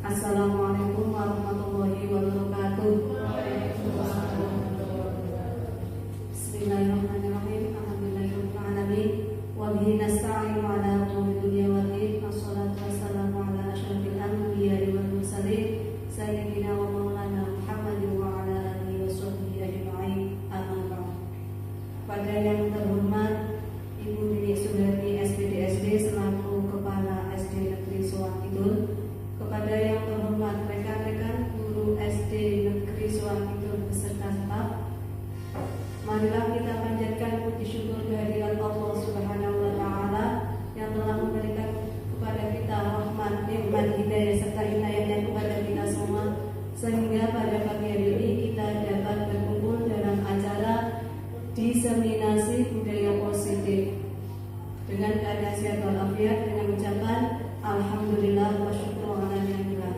Assalamualaikum warahmatullahi wabarakatuh. Bismillahirrahmanirrahim. Alhamdulillahirabbil alamin. Wa bihi nasta'inu ala umuri dunya wad din. Wassalatu wassalamu ala asyrafil anbiya'i wal mursalin sayyidina wa maulana Muhammadin wa ala alihi washabbihi ajma'in. Amma ba'd. Pada yang terhormat Ibu Dini Sudarti SPDSD selaku Kepala SD Negeri Soang Kidul, kepada yang terhormat rekan-rekan guru SD Negeri Soang Kidul beserta staf, marilah kita panjatkan puji syukur kehadirat Allah Subhanahu wa taala yang telah memberikan kepada kita rahmat, nikmat, hidayah serta inayahnya kepada kita semua, sehingga pada pagi hari ini kita dapat berkumpul dalam acara diseminasi budaya positif dengan keadaan sehat walafiat dengan ucapan alhamdulillah wa syukur ala ni'matillah.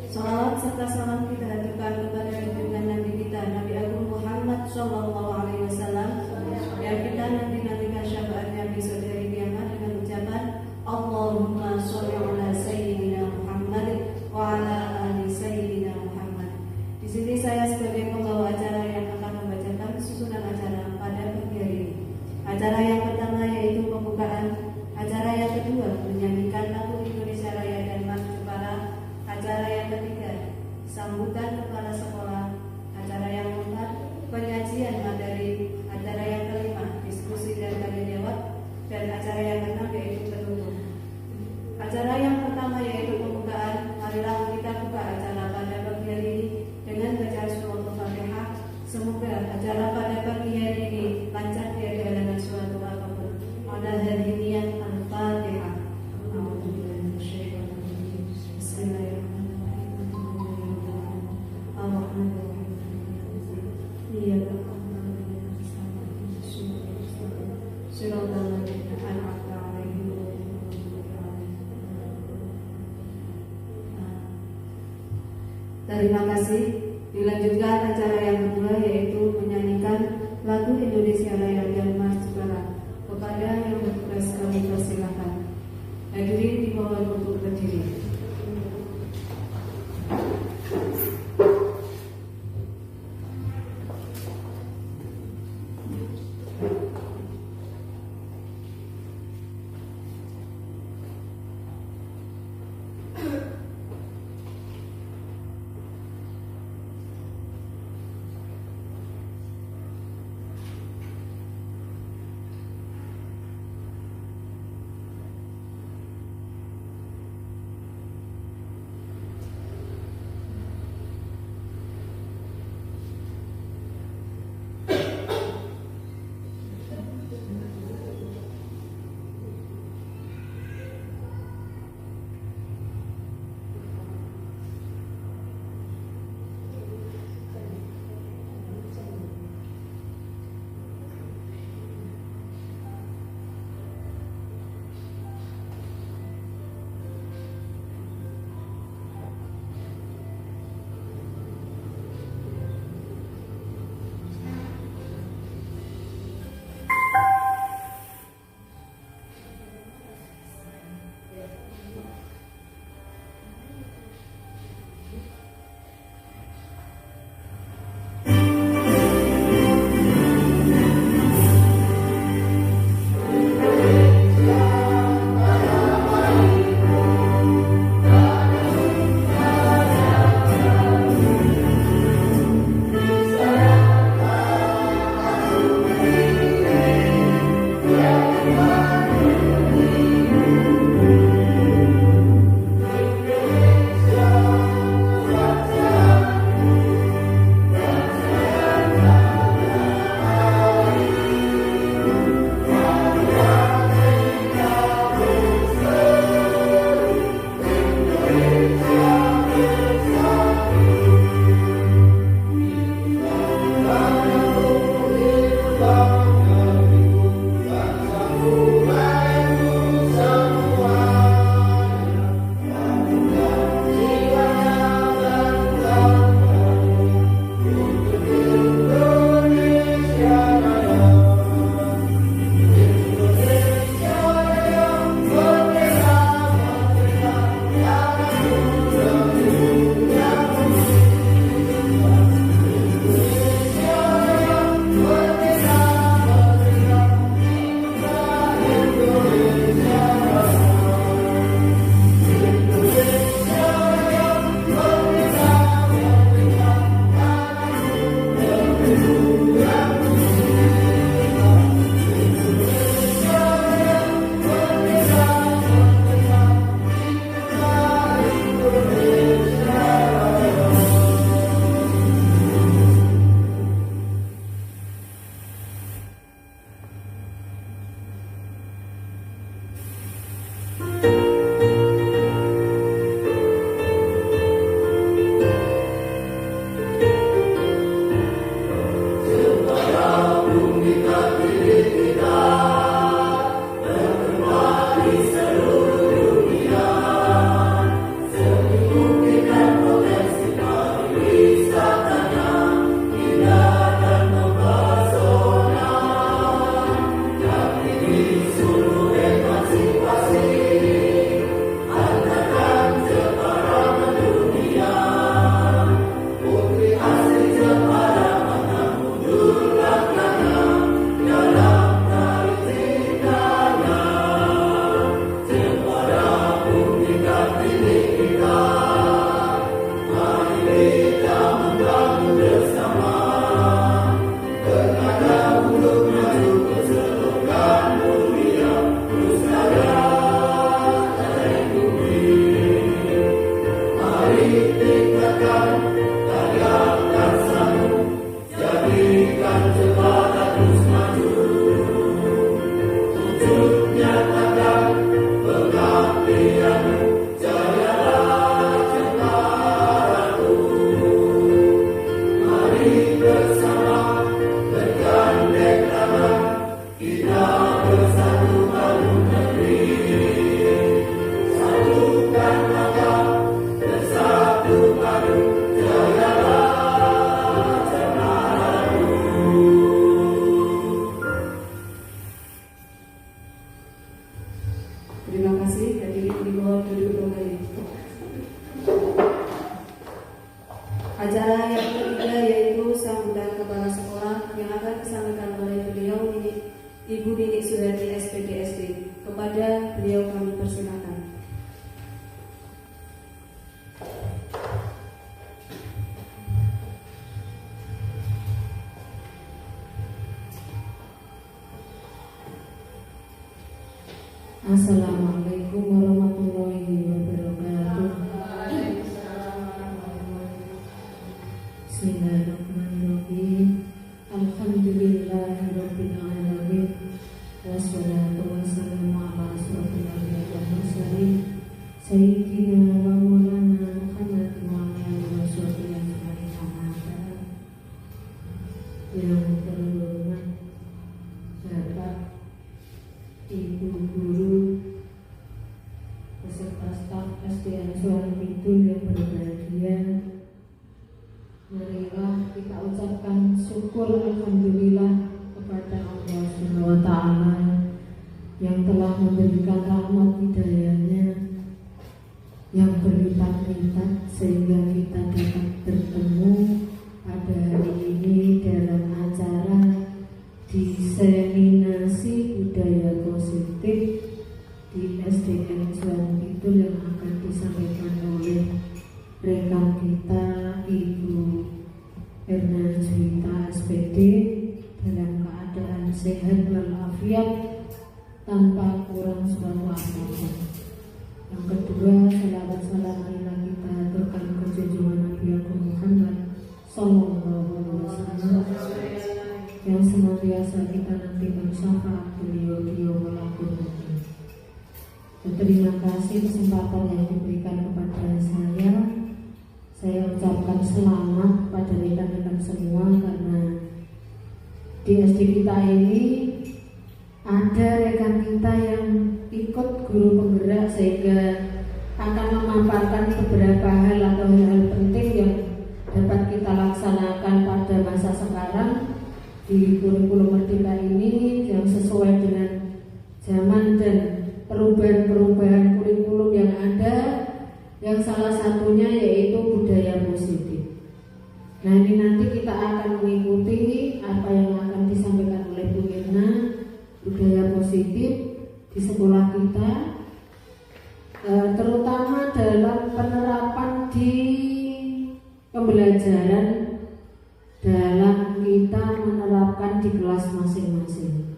Salawat serta salam kita haturkan kepada junjungan Nabi kita Nabi Agung Muhammad sallallahu alaihi wasallam yang kita nanti-nantikan syafaatnya besok hari kiamat dengan ucapan Allahumma sholli ala sayyidina Muhammad wa ala ali sayyidina Muhammad. Di sini saya sebagai pembawa acara yang akan membacakan susunan acara pada pagi hari ini. Acara yang pertama yaitu pembukaan, acara yang kedua menyanyikan lagu Indonesia Raya dan March Jepara, acara yang ketiga sambutan kepala sekolah, acara yang keempat penyajian materi, acara yang kelima diskusi dan tanya jawab, dan acara yang keenam yaitu penutup. Acara yang pertama yaitu pembukaan. Marilah kita buka acara pada pagi hari ini dengan bacaan surah Al-Fatihah. Semoga acara pada pagi hari ini lancar, tiada halangan suatu apapun. Pada hari ini yang Al-Fatihah. Bismillahirrahmanirrahim. Terima kasih. Dilanjutkan acara yang kedua yaitu menyanyikan lagu Indonesia Raya dan Mars Barat. Kepada yang bertugas kami persilakan. Hadirin dimohon untuk berdiri. kepada beliau kami persilakan. Assalamualaikum warahmatullahi wabarakatuh. Bismillahirrahmanirrahim. Alhamdulillahirabbil alamin. Wassalatu wassalamu ala asyrofil anbiya'i wal mursalin sayyidina wa maulana Muhammad wa ala alihi washabbihi ajma'in. Yang terhormat Bapak, Ibu guru beserta staf SDN Suara Kidul yang berbahagia, marilah kita ucapkan syukur alhamdulillah kepada Allah Subhanahu wa Ta'ala yang telah memberikan rahmat hidayahnya yang berlipat-lipat sehingga kita dapat bertemu pada hari ini dalam acara diseminasi budaya positif di SDN Suara Kidul yang akan disampaikan oleh rekan kita Ibu Erna Juwita SPD dalam keadaan sehat walafiat tanpa kurang suatu apapun. Yang kedua, salawat salam marilah kita aturkan ke junjungan Nabi Agung Muhammad Sallallahu Alaihi Wasallam yang senantiasa kita nanti bersyafaat beliau di yaumul akhir. Terima kasih kesempatan yang diberikan kepada saya ucapkan selamat pada rekan-rekan semua karena di SD kita ini ada rekan kita yang ikut guru penggerak sehingga akan memaparkan beberapa hal atau hal penting yang dapat kita laksanakan pada masa sekarang di kurikulum Merdeka ini yang sesuai dengan zaman dan perubahan-perubahan kurikulum yang ada, yang salah satunya yaitu budaya positif. Nah, ini nanti kita akan mengikuti apa yang akan disampaikan oleh Bu Irna, budaya positif di sekolah kita, terutama dalam penerapan di pembelajaran dalam kita menerapkan di kelas masing-masing.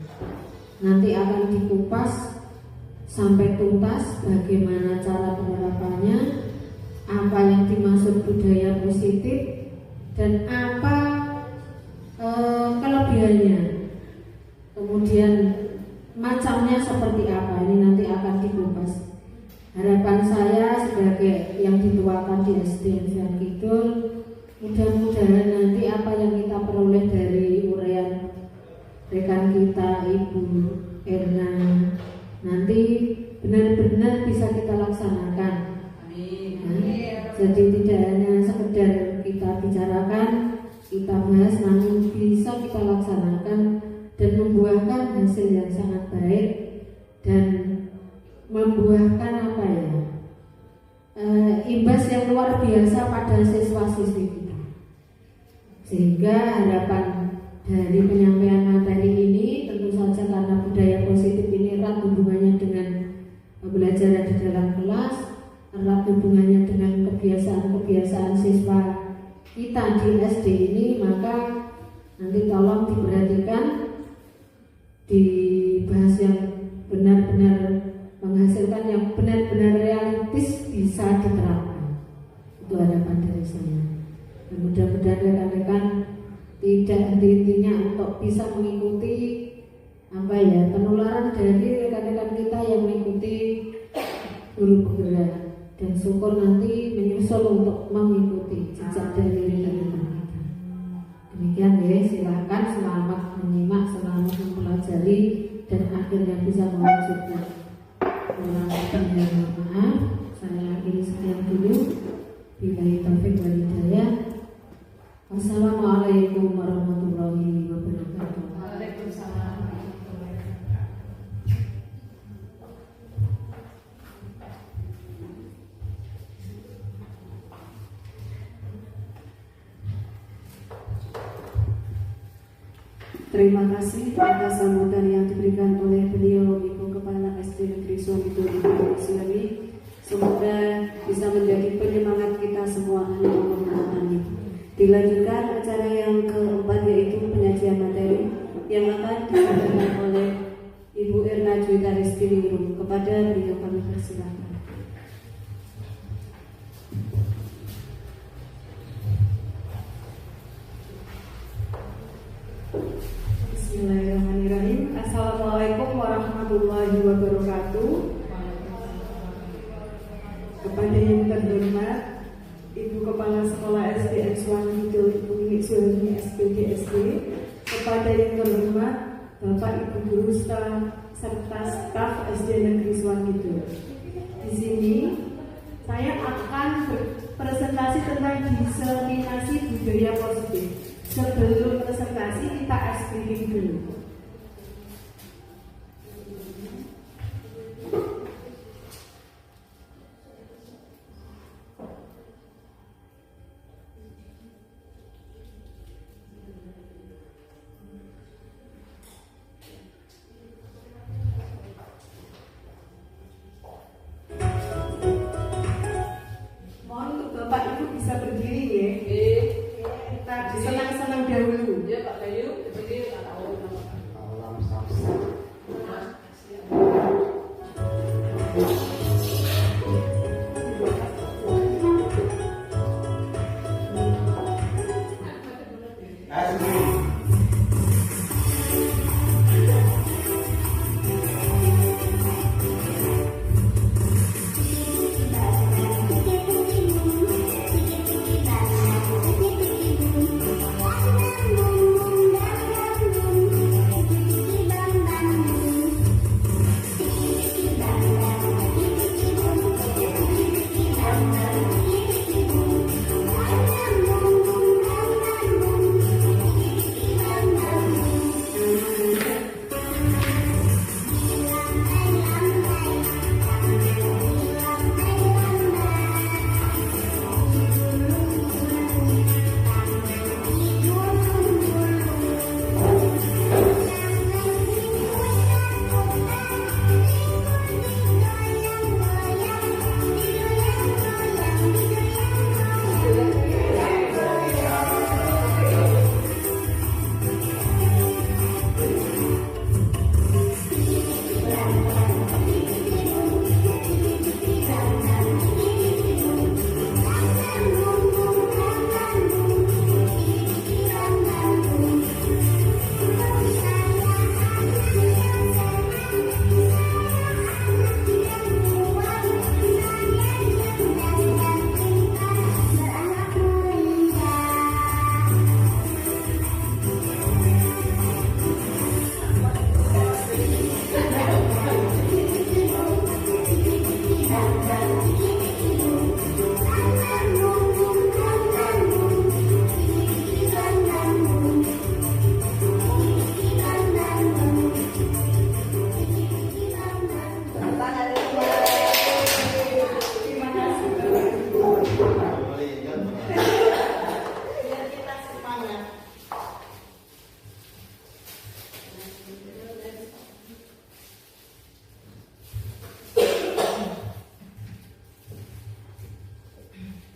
Nanti akan dikupas sampai tuntas bagaimana cara penerapannya, apa yang dimaksud budaya positif, dan apa kelebihannya. Kemudian macamnya seperti apa, ini nanti akan dikupas. Harapan saya sebagai yang dituakan di SDN Suara Kidul, mudah-mudahan nanti apa yang kita peroleh dari uraian rekan kita Ibu Erna nanti benar-benar bisa kita laksanakan. Amin. Jadi tidak hanya sekedar kita bicarakan, kita bahas, namun bisa kita laksanakan dan membuahkan hasil yang sangat baik dan membuahkan apa ya, imbas yang luar biasa pada siswa-siswi kita. Sehingga harapan dari penyampaian materi ini tentu saja karena budaya positif ini erat hubungannya dengan pembelajaran di dalam kelas, erat hubungannya dengan kebiasaan-kebiasaan siswa kita di SD ini, maka nanti tolong diperhatikan, dibahas yang benar-benar menghasilkan yang benar-benar realistis bisa diterapkan. Itu harapan dari saya. Dan mudah-mudahan rekan-rekan tidak henti-hentinya untuk bisa mengikuti apa ya, penularan dari rekan-rekan kita yang mengikuti guru penggerak, dan syukur nanti menyusul untuk mengikuti jejak dari rekan-rekan kita. Demikian ya, silakan selamat menyimak, selamat mempelajari, dan akhirnya bisa mewujudkan. Kurang lebihnya mohon maaf. Saya akhiri sekian dulu. Billahi taufiq wal hidayah. Wassalamualaikum warahmatullahi wabarakatuh. Waalaikumsalam. Terima kasih atas sambutan yang diberikan oleh beliau Ibu Kepala SD Negeri Suamido Ibu Silami. Semoga bisa menjadi penyemangat kita semua. Amin. Dilanjutkan acara yang keempat yaitu penyajian materi yang akan disampaikan oleh Ibu Erna Juwita Rizky Ningrum. Kepada beliau kami persilakan. Bismillahirrahmanirrahim. Assalamualaikum warahmatullahi wabarakatuh. Kepada yang terhormat Ibu Kepala Sekolah SD Suamido Ibu Wiwi Suhani SPDSD, kepada yang terhormat Bapak Ibu Guru serta staf SD Negeri Suamido. Di sini saya akan berpresentasi tentang diseminasi budaya positif. Sebelum presentasi kita explaining dulu. Mohon untuk Bapak Ibu bisa berdiri ya. Kita senang-senang dahulu. Ya Pak Bayu, berdiri Pak tahu.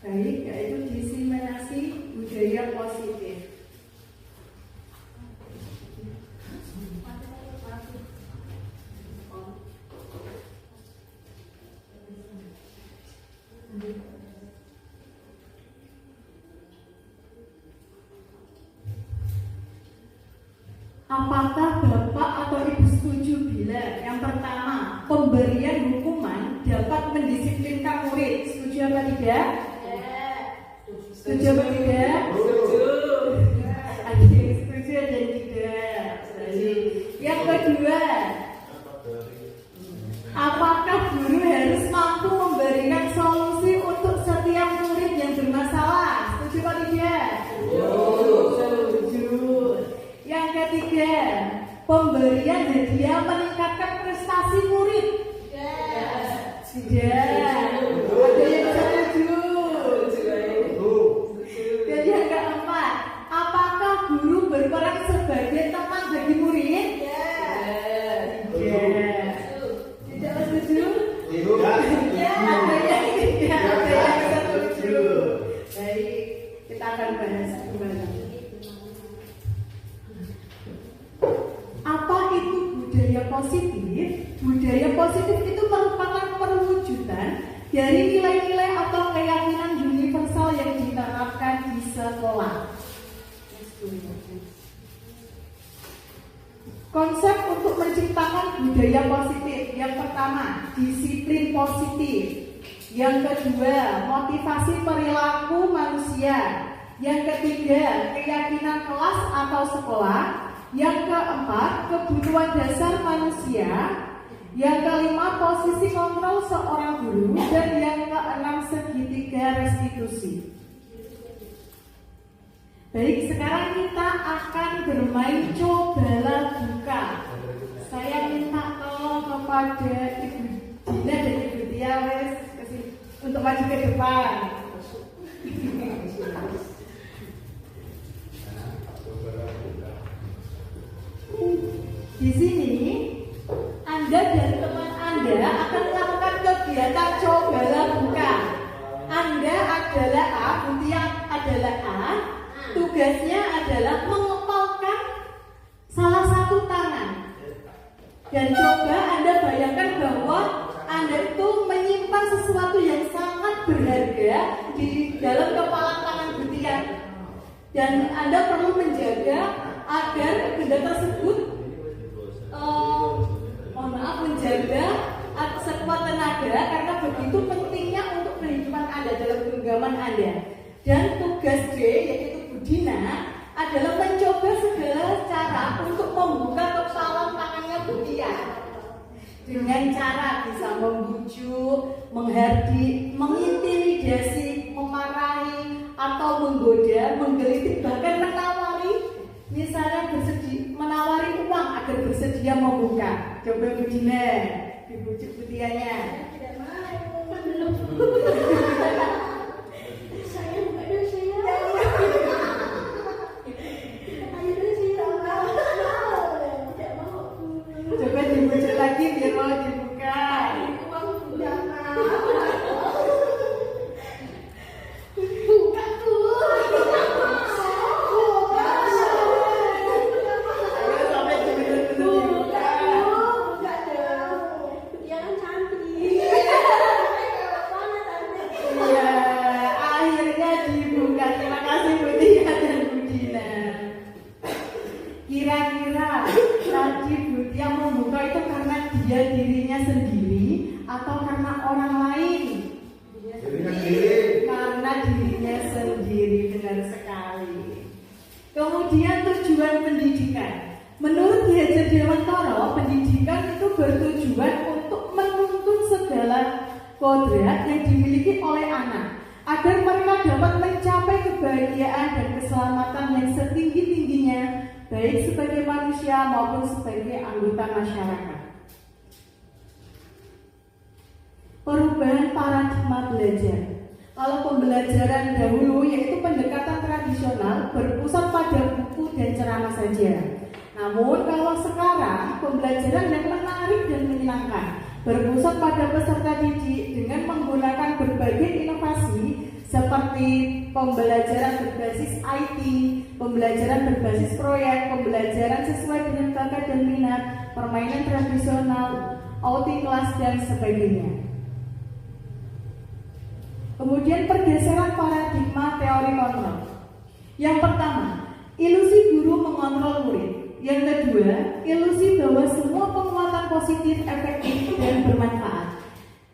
Baik, yaitu diseminasi budaya positif. Apakah Bapak atau Ibu setuju bila yang pertama, pemberian hukuman dapat mendisiplinkan murid? Setuju apa tidak? Setuju apa tidak? Ada yang setuju dan tidak. Yang kedua, apakah guru harus mampu memberikan solusi untuk setiap murid yang bermasalah? Setuju apa tidak? Setuju. Yang ketiga, pemberian hadiah meningkatkan prestasi murid? Tidak. Ada yang setuju? Dan yang keempat, apakah guru berperan sebagai teman bagi murid? Tidak. Tidak Ya, ada yang setuju. Baik, kita akan bahas kembali. Apa itu budaya positif? Budaya positif itu merupakan perwujudan dari nilai-nilai atau keyakinan universal yang diterapkan di sekolah. Konsep untuk menciptakan budaya positif. Yang pertama, disiplin positif. Yang kedua, motivasi perilaku manusia. Yang ketiga, keyakinan kelas atau sekolah. Yang keempat, kebutuhan dasar manusia. Yang kelima, posisi kontrol seorang guru. Dan yang keenam, segitiga restitusi. Baik, sekarang kita akan bermain cobalah buka. Saya minta tolong kepada Ibu Dina dan Ibu Tia untuk maju ke depan. Di sini Anda dan teman Anda akan melakukan kegiatan cobalah buka. Anda adalah A, Bu Tia adalah A. Tugasnya adalah mengepalkan salah satu tangan. Dan coba Anda bayangkan bahwa Anda itu menyimpan sesuatu yang sangat berharga di dalam kepala tangan Butia. Dan Anda perlu menjaga agar benda tersebut menjaga sekuat tenaga, karena begitu pentingnya untuk kehidupan Anda dalam genggaman Anda. Dan tugas D, yaitu Budina, adalah mencoba segala cara untuk membuka kepala tangannya Butia. Dengan cara bisa membujuk, menghardik, mengintimidasi, memarahi, atau menggoda, menggelitik, bahkan menawari. Misalnya menawari uang agar bersedia membuka. Coba Budina, dibujuk Butianya. Tidak mau, belum. Saya buka dulu saya. Ayo dulu saya. Tidak mau. Coba dibujuk lagi biar mau dibuka. Uang sudah mau. Buka tuh. Kira-kira tadi Butia membuka itu karena dia dirinya sendiri atau karena orang lain? Karena dirinya sendiri, benar sekali. Kemudian tujuan pendidikan. Menurut Ki Hajar Dewantara, pendidikan itu bertujuan untuk menuntun segala kodrat yang dimiliki oleh anak agar mereka dapat mencapai kebahagiaan dan keselamatan yang setinggi-tingginya, baik sebagai manusia maupun sebagai anggota masyarakat. Perubahan paradigma belajar. Kalau pembelajaran dahulu yaitu pendekatan tradisional berpusat pada buku dan ceramah saja. Namun kalau sekarang pembelajaran yang menarik dan menyenangkan, berpusat pada peserta didik dengan menggunakan berbagai inovasi seperti pembelajaran berbasis IT, pembelajaran berbasis proyek, pembelajaran sesuai dengan bakat dan minat, permainan tradisional, outing kelas dan sebagainya. Kemudian pergeseran paradigma teori kontrol. Yang pertama, ilusi guru mengontrol murid. Yang kedua, ilusi bahwa semua penguatan positif efektif dan bermanfaat.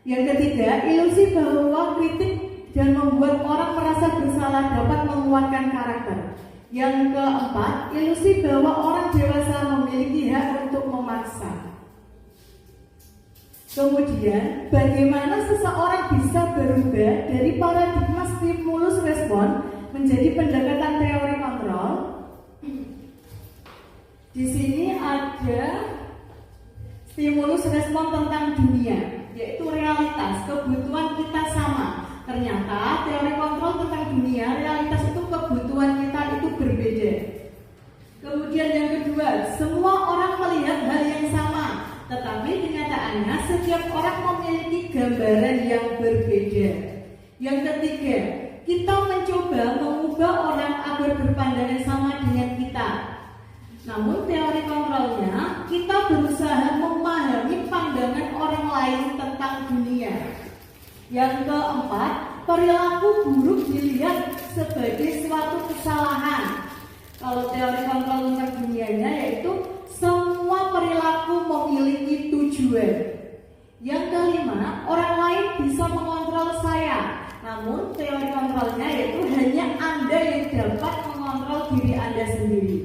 Yang ketiga, ilusi bahwa kritik dan membuat orang merasa bersalah dapat menguatkan karakter. Yang keempat, ilusi bahwa orang dewasa memiliki hak untuk memaksa. Kemudian, bagaimana seseorang bisa berubah dari paradigma stimulus respon menjadi pendekatan teori kontrol? Di sini ada stimulus respon tentang dunia, yaitu realitas, kebutuhan kita sama. Ternyata teori kontrol tentang dunia, realitas itu kebutuhan kita itu berbeda. Kemudian yang kedua, semua orang melihat hal yang sama. tetapi kenyataannya setiap orang memiliki gambaran yang berbeda. Yang ketiga, kita mencoba mengubah orang agar berpandangan sama dengan kita. Namun teori kontrolnya, kita berusaha memahami pandangan orang lain tentang dunia. Yang keempat, perilaku buruk dilihat sebagai suatu kesalahan. Kalau teori kontrol tentang dunianya yaitu semua perilaku memiliki tujuan. Yang kelima, orang lain bisa mengontrol saya. Namun teori kontrolnya yaitu hanya Anda yang dapat mengontrol diri Anda sendiri.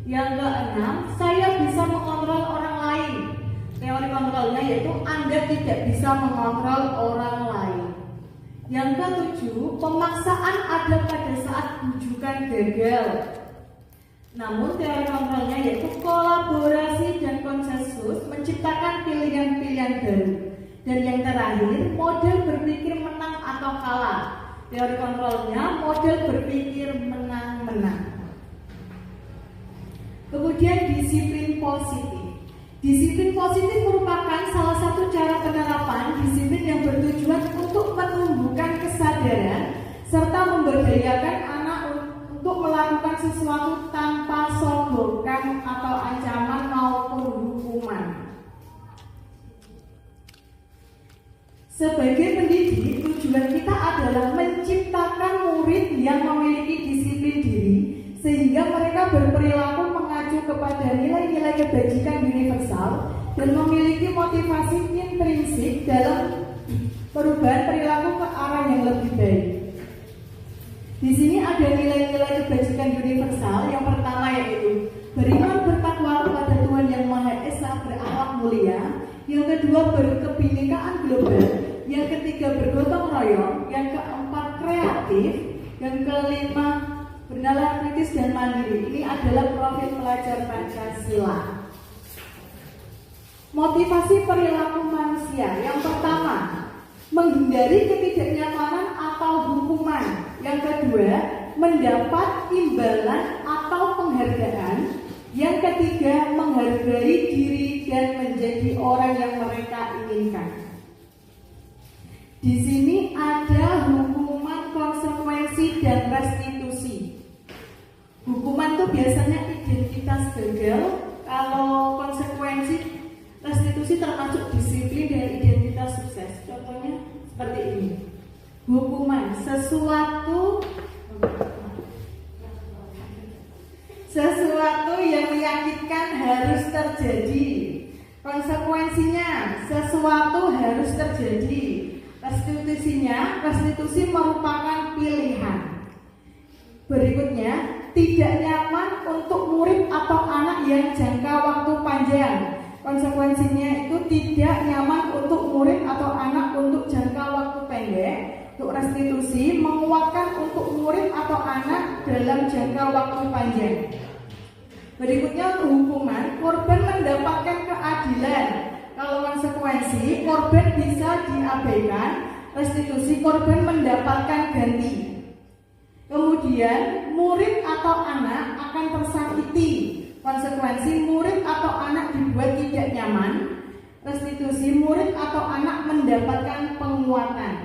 Yang keenam, saya bisa mengontrol orang lain. Teori kontrolnya yaitu Anda tidak bisa mengontrol orang lain. Yang ketujuh, pemaksaan ada pada saat bujukan gagal. Namun teori kontrolnya yaitu kolaborasi dan konsensus menciptakan pilihan-pilihan baru. Dan yang terakhir, model berpikir menang atau kalah. Teori kontrolnya model berpikir menang-menang. Kemudian disiplin positif. Disiplin positif merupakan salah satu cara penerapan disiplin yang bertujuan untuk menumbuhkan kesadaran serta memberdayakan anak untuk melakukan sesuatu tanpa sogokkan atau ancaman maupun hukuman. Sebagai pendidik, tujuan kita adalah menciptakan murid yang memiliki disiplin diri sehingga mereka berperilaku mengacu kepada nilai-nilai kebajikan universal dan memiliki motivasi intrinsik dalam perubahan perilaku ke arah yang lebih baik. Di sini ada nilai-nilai kebajikan universal. Yang pertama yaitu beriman bertakwa kepada Tuhan Yang Maha Esa, berakhlak mulia. Yang kedua, berkebinekaan global. Yang ketiga, bergotong royong. Yang keempat, kreatif. Yang kelima, bernalar kritis dan mandiri. Ini adalah profil pelajar Pancasila. Motivasi perilaku manusia. Yang pertama, menghindari ketidaknyamanan atau hukuman. Yang kedua, mendapat imbalan atau penghargaan. Yang ketiga, menghargai diri dan menjadi orang yang mereka inginkan. Di sini ada hukuman, konsekuensi, dan restitusi. Hukuman itu biasanya identitas gagal. Kalau konsekuensi, restitusi termasuk disiplin dan identitas sukses. Contohnya seperti ini. Hukuman, sesuatu yang menyakitkan harus terjadi. Konsekuensinya, sesuatu harus terjadi. Restitusi merupakan pilihan. Berikutnya, tidak nyaman untuk murid atau anak yang jangka waktu panjang. Konsekuensinya itu tidak nyaman untuk murid atau anak untuk jangka waktu pendek. Untuk restitusi, menguatkan untuk murid atau anak dalam jangka waktu panjang. Berikutnya untuk hukuman, korban mendapatkan keadilan. Kalau konsekuensi, korban bisa diabaikan. Restitusi, korban mendapatkan ganti. Kemudian, murid atau anak akan tersakiti. Konsekuensi, murid atau anak dibuat tidak nyaman. Restitusi, murid atau anak mendapatkan penguatan.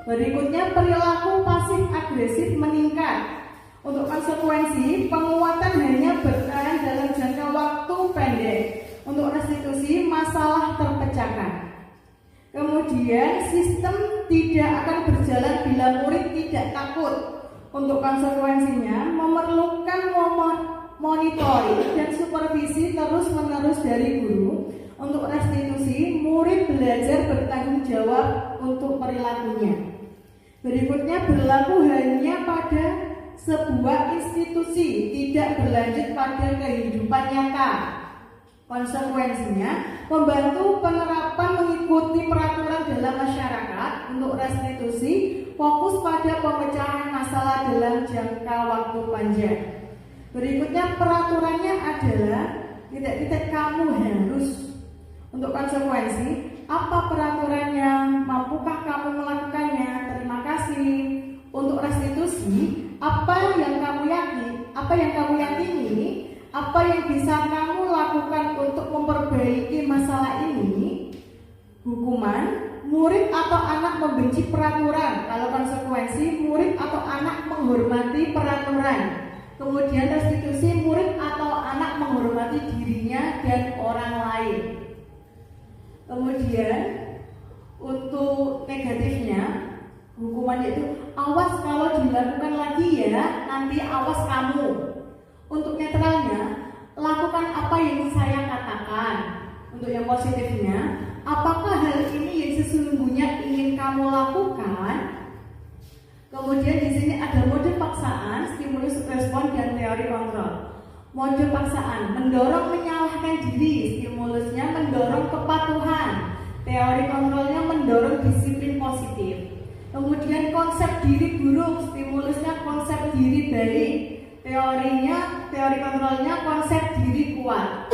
Berikutnya, perilaku pasif agresif meningkat. Untuk konsekuensi, penguatan hanya bertahan dalam jangka waktu pendek. Untuk restitusi, masalah terpecahkan. Kemudian, sistem tidak akan berjalan bila murid tidak takut. Untuk konsekuensinya, memerlukan monitoring dan supervisi terus-menerus dari guru. Untuk restitusi, murid belajar bertanggung jawab untuk perilakunya. Berikutnya, berlaku hanya pada sebuah institusi, tidak berlanjut pada kehidupan nyata. Konsekuensinya, membantu penerapan mengikuti peraturan dalam masyarakat. Untuk restitusi, fokus pada pemecahan masalah dalam jangka waktu panjang. Berikutnya, peraturannya adalah titik-titik kamu harus. Untuk konsekuensi, apa peraturannya? Mampukah kamu melakukannya? Terima kasih. Untuk restitusi, apa yang kamu yakini, apa yang bisa kamu lakukan lakukan untuk memperbaiki masalah ini? Hukuman, murid atau anak membenci peraturan. Kalau konsekuensi, murid atau anak menghormati peraturan. Kemudian restitusi, murid atau anak menghormati dirinya dan orang lain. Kemudian untuk negatifnya, hukumannya itu awas kalau dilakukan lagi ya, nanti awas kamu. Untuk netralnya, lakukan apa yang saya katakan. Untuk yang positifnya, apakah hal ini yang sesungguhnya ingin kamu lakukan? Kemudian di sini ada mode paksaan, stimulus respon, dan teori kontrol. Mode paksaan mendorong menyalahkan diri, stimulusnya mendorong kepatuhan, teori kontrolnya mendorong disiplin positif. Kemudian konsep diri buruk, stimulusnya konsep diri baik, teori kontrolnya konsep diri kuat.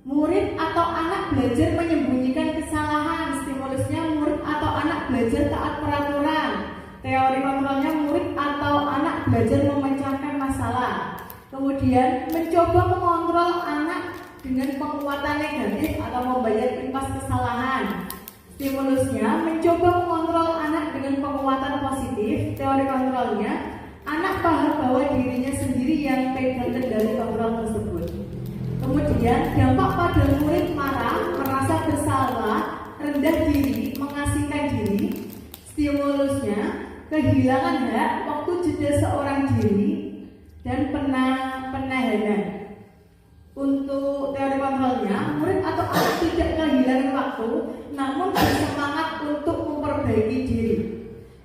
Murid atau anak belajar menyembunyikan kesalahan, stimulusnya murid atau anak belajar taat peraturan, teori kontrolnya murid atau anak belajar memecahkan masalah. Kemudian mencoba mengontrol anak dengan penguatan negatif atau membayar impas kesalahan. Stimulusnya mencoba mengontrol anak dengan penguatan positif, teori kontrolnya anak paham bahwa dirinya sendiri yang pegang kendali kontrol tersebut. Kemudian dampak pada murid marah, merasa bersalah, rendah diri, mengasingkan diri. Stimulusnya kehilangan hak, waktu jeda seorang diri, dan penahanan. Untuk teori kontrolnya, murid atau anak tidak kehilangan waktu, namun bersemangat untuk memperbaiki diri.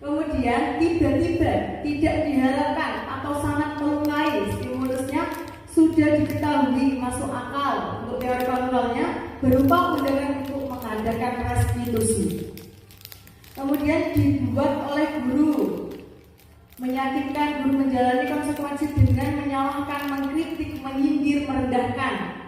Kemudian tiba-tiba tidak diharapkan atau sangat melukai, stimulusnya sudah diketahui masuk akal. Untuk teori kontrolnya berupa undangan untuk mengadakan restitusi. Kemudian dibuat oleh guru, menyakitkan guru menjalani konsekuensi dengan menyalahkan, mengkritik, menyindir, merendahkan.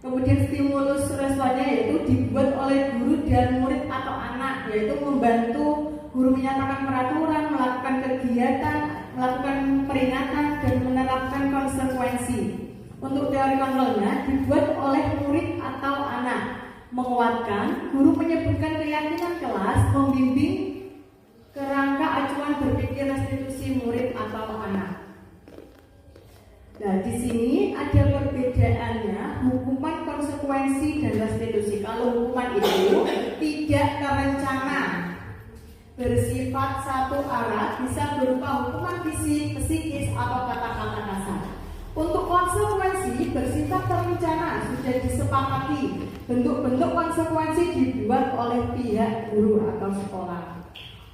Kemudian stimulus responnya yaitu dibuat oleh guru dan murid atau anak, yaitu membantu guru menyatakan peraturan, melakukan kegiatan, melakukan peringatan, dan menerapkan konsekuensi. Untuk teori kontrolnya dibuat oleh murid atau anak, menguatkan, guru menyebutkan keyakinan kelas, membimbing kerangka acuan berpikir restitusi murid atau anak. Nah, di sini ada perbedaannya hukuman, konsekuensi, dan restitusi. Kalau hukuman itu tidak terencana, bersifat satu arah, bisa berupa hukuman fisik, psikis, atau kata-kata kasar. Untuk konsekuensi bersifat terencana, sudah disepakati. Bentuk-bentuk konsekuensi dibuat oleh pihak guru atau sekolah.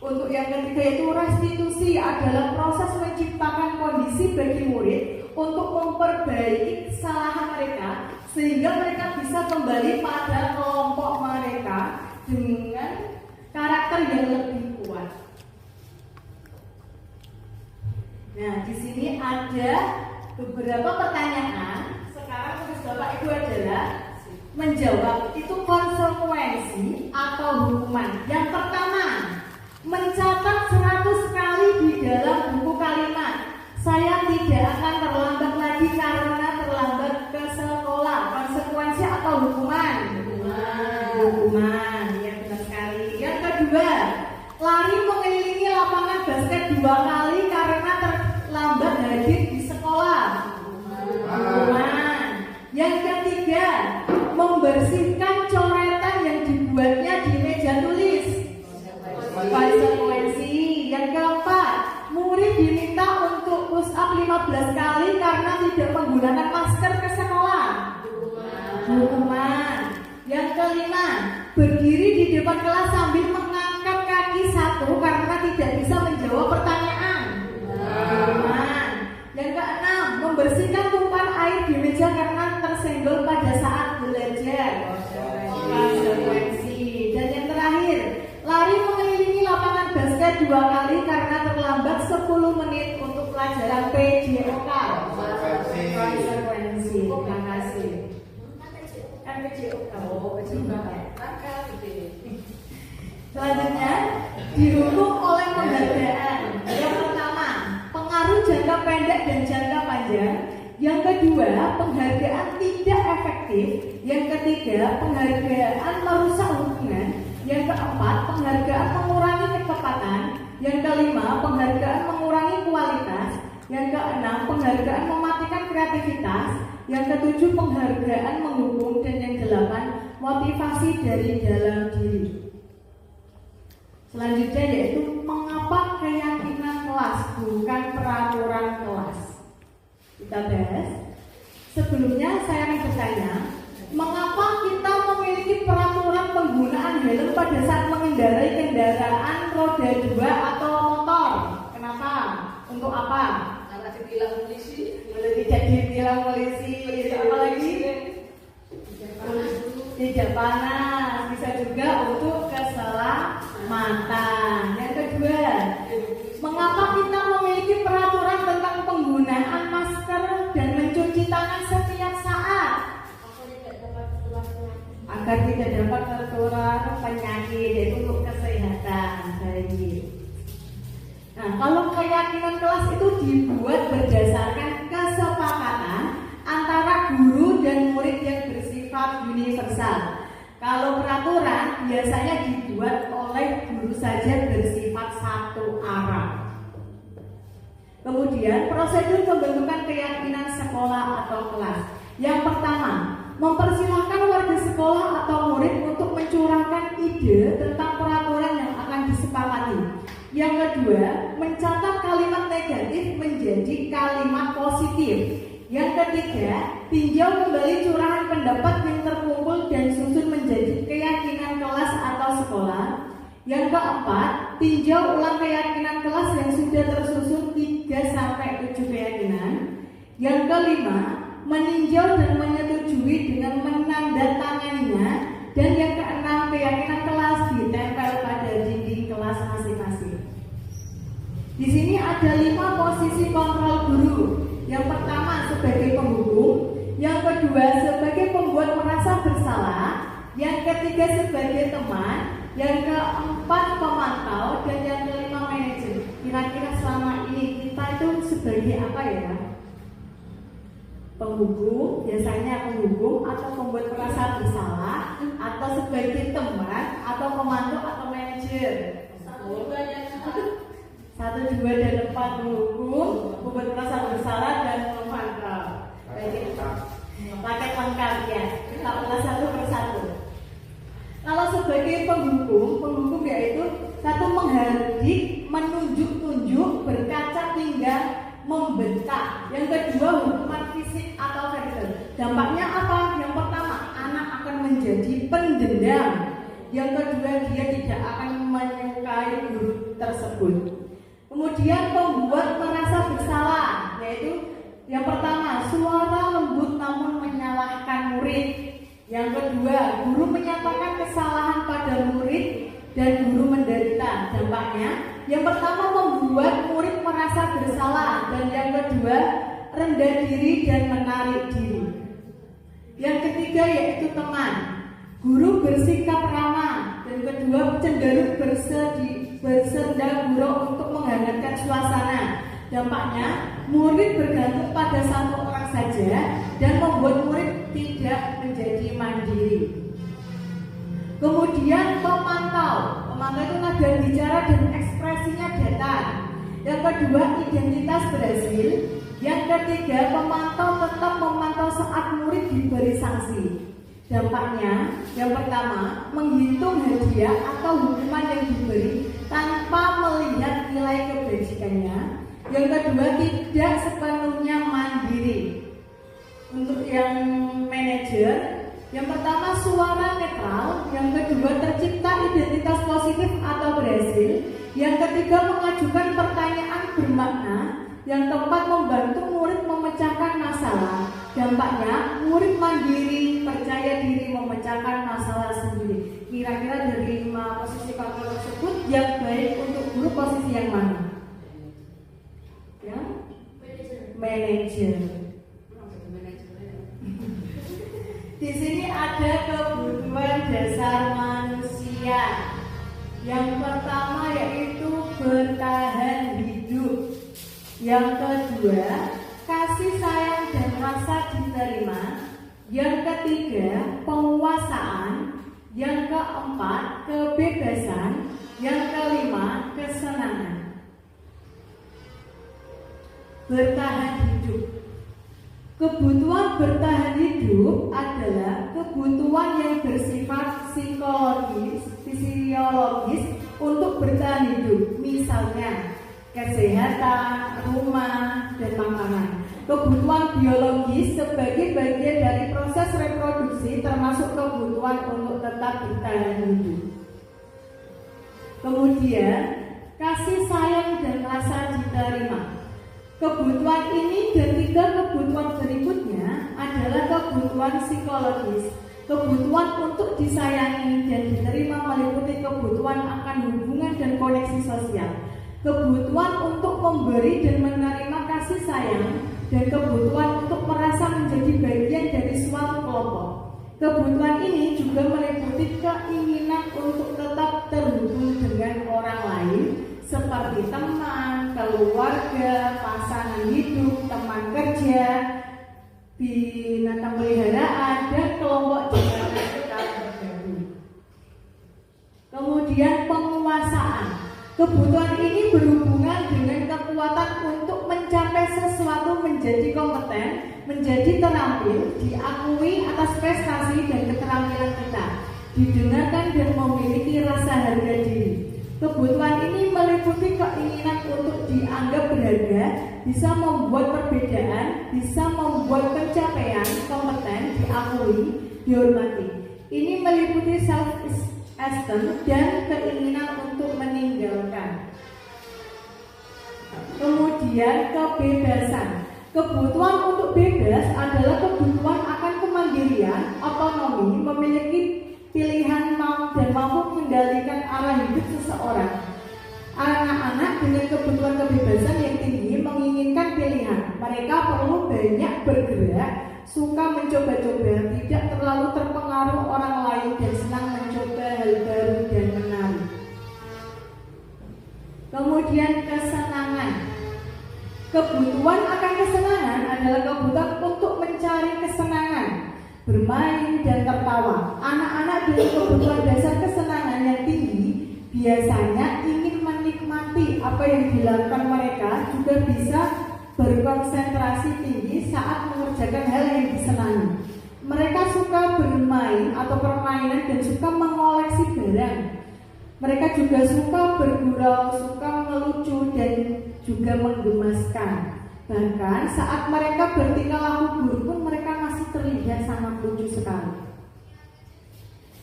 Untuk yang ketiga itu restitusi adalah proses menciptakan kondisi bagi murid untuk memperbaiki kesalahan mereka sehingga mereka bisa kembali pada kelompok mereka dengan karakter yang lebih kuat. Nah, di sini ada beberapa pertanyaan. Sekarang tugas Bapak Ibu adalah menjawab itu konsekuensi atau hukuman. Yang pertama, mencatat 100 kali di dalam buku kalimat saya tidak akan terlambat lagi karena terlambat ke sekolah. Konsekuensi atau hukuman? Hukuman, ya benar sekali. Yang kedua, lari mengelilingi lapangan basket 2 kali karena terlambat hadir di sekolah. Hukuman. Yang ketiga, membersihkan coretan yang dibuatnya di meja tulis. Konsekuensi. Yang keempat, murid diminta untuk push up 15 kali karena tidak menggunakan masker ke sekolah. Hukuman. Yang kelima, berdiri di depan kelas sambil mengangkat kaki 1 karena tidak bisa menjawab pertanyaan. Hukuman. Yang keenam, membersihkan tumpahan air di meja karena tersenggol pada saat belajar. Konsekuensi. Dan yang terakhir, lari mengelilingi lapangan basket 2 kali karena terlambat 10 menit untuk pelajaran PJOK. Konsekuensi. Terima kasih. Kan PJOK. Oh, PJOK. Selanjutnya, dihukum oleh pembedaan. Yang pertama, pengaruh jangka pendek dan jangka panjang. Yang kedua, penghargaan tidak efektif. Yang ketiga, penghargaan merusak hubungan. Yang keempat, penghargaan mengurangi ketepatan. Yang kelima, penghargaan mengurangi kualitas. Yang keenam, penghargaan mematikan kreativitas. Yang ketujuh, penghargaan menghukum. Dan yang delapan, motivasi dari dalam diri. Selanjutnya yaitu mengapa keyakinan kelas bukan peraturan kelas. Kita bahas. Sebelumnya saya akan bertanya, mengapa kita memiliki peraturan penggunaan helm pada saat mengendarai kendaraan roda 2 atau motor? Kenapa? Untuk apa? Karena ditilang polisi. Tidak ditilang polisi. Apa lagi? Tidak panas. Bisa juga untuk keselamatan. Yang kedua, mengapa kita memiliki peraturan tentang penggunaan masker dan mencuci tangan setiap saat? Agar tidak dapat tertular penyakit, yaitu untuk kesehatan. Baik. Nah, kalau keyakinan kelas itu dibuat berdasarkan kesepakatan antara guru dan murid yang bersifat universal. Kalau peraturan biasanya dibuat oleh guru saja bersifat satu arah. Kemudian prosedur pembentukan keyakinan sekolah atau kelas. Yang pertama, mempersilahkan warga sekolah atau murid untuk mencurahkan ide tentang peraturan yang akan disepakati. Yang kedua, mencatat kalimat negatif menjadi kalimat positif. Yang ketiga, tinjau kembali curahan pendapat yang terkumpul dan susun menjadi keyakinan kelas atau sekolah. Yang keempat, tinjau ulang keyakinan kelas yang sudah tersusun 3-7 keyakinan. Yang kelima, meninjau dan menyetujui dengan menandatanganinya. Dan yang keenam, keyakinan kelas ditempel pada dinding kelas masing-masing. Di sini ada 5 posisi kontrol guru. Yang pertama sebagai penghukum, yang kedua sebagai pembuat merasa bersalah, yang ketiga sebagai teman, yang keempat pemantau, dan yang kelima manajer. Kira-kira selama ini kita itu sebagai apa ya? Penghukum, biasanya penghukum atau pembuat merasa bersalah, atau sebagai teman, atau pemantau, atau manajer. 1, 2, dan 4 menghukum, membuat merasa bersalah, dan memantau. Paket lengkap ya. Kita ulas satu persatu. Kalau sebagai penghukum yaitu 1 menghardik, menunjuk-tunjuk, berkaca pinggang, membentak. Yang kedua hukuman fisik atau verbal. Dampaknya apa? Yang pertama, anak akan menjadi pendendam. Yang kedua, dia tidak akan menyukai guru tersebut. Kemudian pembuat merasa bersalah, yaitu yang pertama, suara lembut namun menyalahkan murid. Yang kedua, guru menyatakan kesalahan pada murid dan guru menderita. Dampaknya, yang pertama membuat murid merasa bersalah, dan yang kedua rendah diri dan menarik diri. Yang ketiga yaitu teman. Guru bersikap ramah, dan kedua cenderung bersenda gurau untuk menghangatkan suasana. Dampaknya, murid bergantung pada satu orang saja dan membuat murid tidak menjadi mandiri. Kemudian pemantau itu nada bicara dan ekspresinya datar. Yang kedua, identitas berhasil. Yang ketiga, pemantau tetap memantau saat murid diberi sanksi. Dampaknya, yang pertama, menghitung hadiah atau hukuman yang diberi tanpa melihat nilai kebajikannya. Yang kedua, tidak sepenuhnya mandiri. Untuk yang manajer, yang pertama suara netral, yang kedua tercipta identitas positif atau berhasil, yang ketiga mengajukan pertanyaan bermakna, yang keempat membantu murid memecahkan masalah. Dampaknya murid mandiri, percaya diri memecahkan masalah sendiri. Kira-kira dari 5 posisi kontrol tersebut yang baik untuk guru posisi yang mana? Yang manajer. Di sini ada kebutuhan dasar manusia. Yang pertama yaitu bertahan hidup. Yang kedua, kasih sayang dan merasa diterima. Yang ketiga, penguasaan. Yang keempat, kebebasan. Yang kelima, kesenangan. Bertahan hidup. Kebutuhan bertahan hidup adalah kebutuhan yang bersifat psikologis, fisiologis untuk bertahan hidup. Misalnya, kesehatan, rumah, dan makanan. Kebutuhan biologis sebagai bagian dari proses reproduksi termasuk kebutuhan untuk tetap bertahan hidup. Kemudian, kasih sayang dan rasa diterima. Kebutuhan ini dan tiga kebutuhan berikutnya adalah kebutuhan psikologis. Kebutuhan untuk disayangi dan diterima meliputi kebutuhan akan hubungan dan koneksi sosial. Kebutuhan untuk memberi dan menerima kasih sayang dan kebutuhan untuk merasa menjadi bagian dari suatu kelompok. Kebutuhan ini juga meliputi keinginan untuk tetap terhubung dengan orang lain seperti teman, keluarga, pasangan hidup, teman kerja, binatang peliharaan, dan kelompok di mana kita bergabung. Kemudian penguasaan. Kebutuhan ini berhubungan dengan kekuatan untuk mencapai sesuatu, menjadi kompeten, menjadi terampil, diakui atas prestasi dan keterampilan kita, didengarkan dan memiliki rasa harga diri. Kebutuhan ini meliputi keinginan untuk dianggap berharga, bisa membuat perbedaan, bisa membuat pencapaian kompeten, diakui, dihormati. Ini meliputi self-esteem dan keinginan untuk meninggalkan. Kemudian kebebasan. Kebutuhan untuk bebas adalah kebutuhan akan kemandirian, otonomi, memiliki pilihan dan mampu mengendalikan arah hidup seseorang. Anak-anak dengan kebutuhan kebebasan yang tinggi menginginkan pilihan. Mereka perlu banyak bergerak, suka mencoba-coba, tidak terlalu terpengaruh orang lain dan senang mencoba hal baru dan menarik. Kemudian kesenangan. Kebutuhan akan kesenangan adalah kebutuhan untuk mencari kesenangan, bermain dan tertawa. Anak-anak dengan kebutuhan dasar kesenangan yang tinggi biasanya ingin menikmati apa yang dilakukan mereka, juga bisa berkonsentrasi tinggi saat mengerjakan hal yang disenangi. Mereka suka bermain atau permainan dan suka mengoleksi barang. Mereka juga suka bergurau, suka melucu dan juga menggemaskan. Bahkan saat mereka bertingkah laku buruk pun mereka masih terlihat sangat lucu sekali.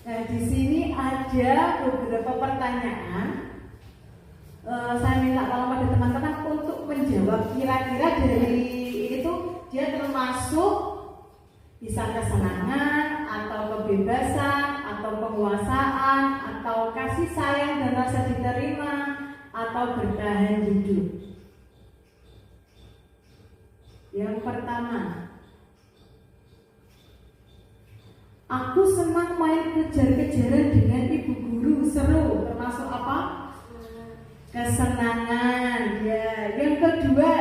Nah, di sini ada beberapa pertanyaan. Saya minta tolong pada teman-teman untuk menjawab. Kira-kira dari itu dia termasuk bisa kesenangan atau kebebasan atau penguasaan atau kasih sayang dan rasa diterima atau bertahan hidup. Yang pertama, aku senang main kejar-kejaran dengan ibu guru, seru. Termasuk apa? Kesenangan. Ya. Yang kedua,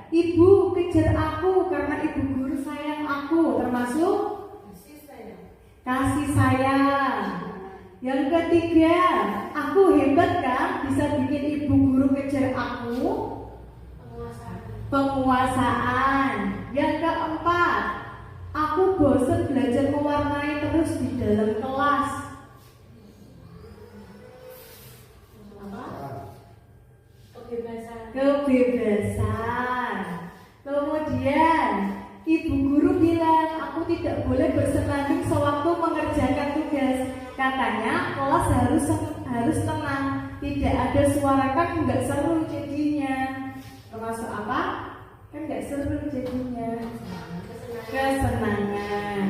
ibu kejar aku karena ibu guru sayang aku. Termasuk kasih sayang. Yang ketiga, aku hebat kan, bisa bikin ibu guru kejar aku. Penguasaan. Yang keempat, aku bosan belajar mewarnai terus di dalam kelas. Apa? Kebebasan. Kemudian ibu guru bilang aku tidak boleh bersenandung sewaktu mengerjakan tugas. Katanya kelas harus tenang, tidak ada suara, kan nggak seru jadinya. Termasuk apa? Kan nggak seru jadinya. Kesenangan.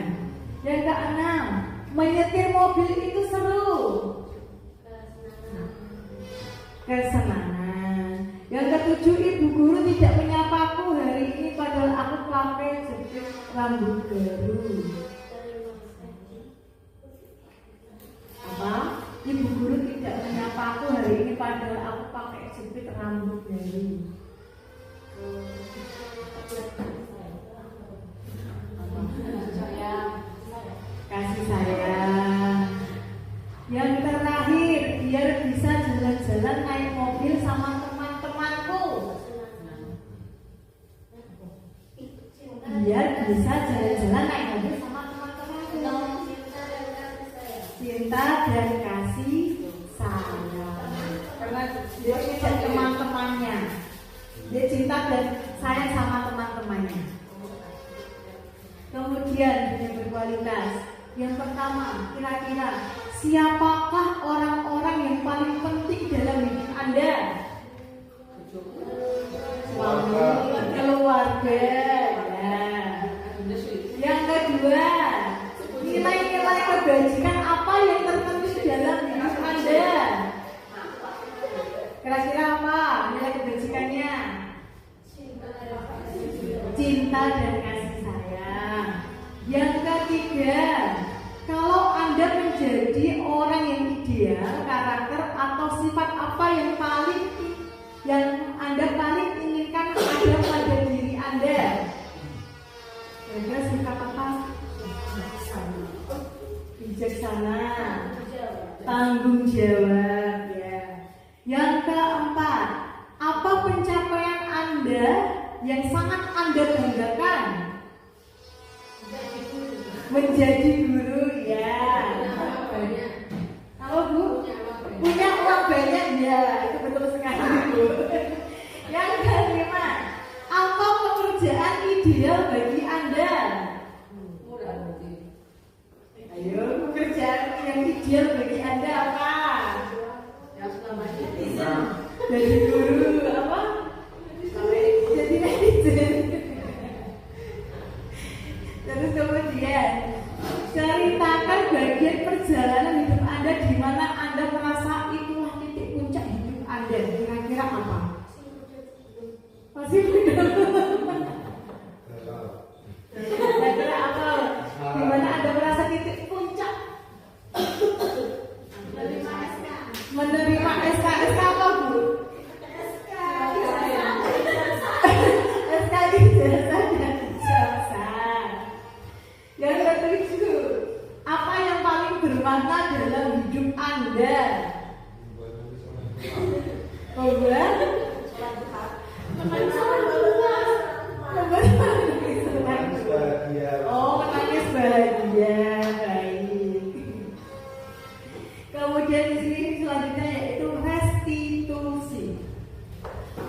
Yang keenam, menyetir mobil itu seru. Kesenangan. Yang ketujuh, ibu guru tidak menyapaku hari ini padahal aku pakai jepit rambut baru. Apa? Ibu guru tidak menyapaku hari ini padahal aku pakai jepit rambut baru. biar bisa jalan-jalan naik mobil sama teman-temanku. Biar bisa jalan-jalan naik mobil sama teman-temanku. Cinta dan kasih sayang. Karena dia ngejak teman-temannya. Dia cinta dan sayang sama teman-temannya. Kemudian yang berkualitas. Yang pertama, kira-kira siapakah orang-orang yang paling penting dalam hidup Anda? Suami, keluarga. Ya. Yang kedua, nilai-nilai kebajikan apa yang tertulis dalam hidup Anda? Kira-kira apa nilai kebajikannya? Cinta dan kasih sayang. Yang ketiga, kalau Anda menjadi orang yang ideal, karakter atau sifat apa yang Anda paling inginkan ada pada diri Anda? Kira-kira sifat apa? Bijaksana, tanggung jawab, ya. Yang keempat, apa pencapaian Anda yang sangat Anda banggakan? Menjadi guru, ya. Kalau Bu punya uang banyak, ya, itu betul sekali, Bu. Yang kelima, apa pekerjaan ideal bagi Anda? Ayo, pekerjaan yang ideal bagi Anda apa? Jadi guru, apa? Jadi netizen. Terus kemudian ceritakan bagian perjalanan hidup Anda di mana Anda merasa itulah titik puncak hidup Anda. Kira-kira apa? Masih belum. Kira-kira apa? Di mana Anda merasa titik puncak? Menerima SK. SK apa, Bu? SK ijazah dan ijazah. Yang ketujuh, apa yang paling bermakna dalam hidup Anda? Membuat menangis bahagia. Baik. Kemudian di sini selanjutnya yaitu restitusi.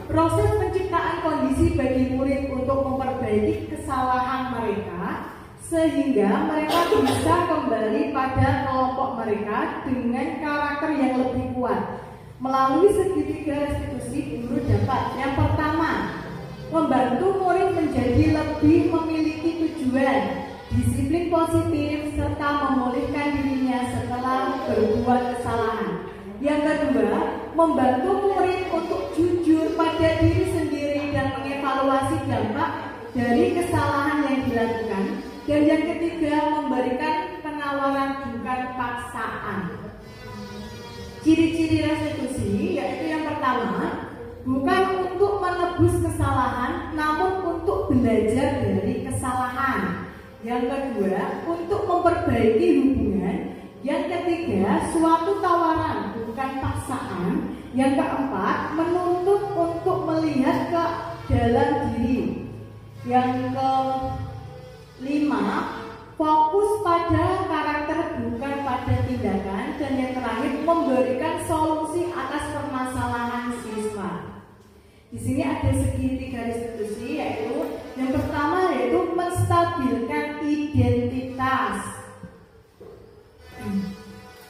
Proses penciptaan kondisi bagi murid untuk memperbaiki kesalahan mereka sehingga mereka bisa kembali pada kelompok mereka dengan karakter yang lebih kuat. Melalui segitiga restitusi, guru dapat yang pertama, membantu murid menjadi lebih memiliki tujuan, disiplin positif, serta memulihkan dirinya setelah berbuat kesalahan. Yang kedua, membantu murid untuk jujur pada diri sendiri dan mengevaluasi dampak dari kesalahan yang dilakukan. Dan yang ketiga, memberikan penawaran bukan paksaan. Ciri-ciri restitusi yaitu yang pertama, bukan untuk menebus kesalahan, namun untuk belajar dari kesalahan. Yang kedua, untuk memperbaiki hubungan. Yang ketiga, suatu tawaran bukan paksaan. Yang keempat, menuntut untuk melihat ke dalam diri. Yang kelima, fokus pada karakter bukan pada tindakan. Dan yang terakhir, memberikan solusi atas permasalahan siswa. Di sini ada segitiga restitusi, yaitu yang pertama yaitu menstabilkan identitas.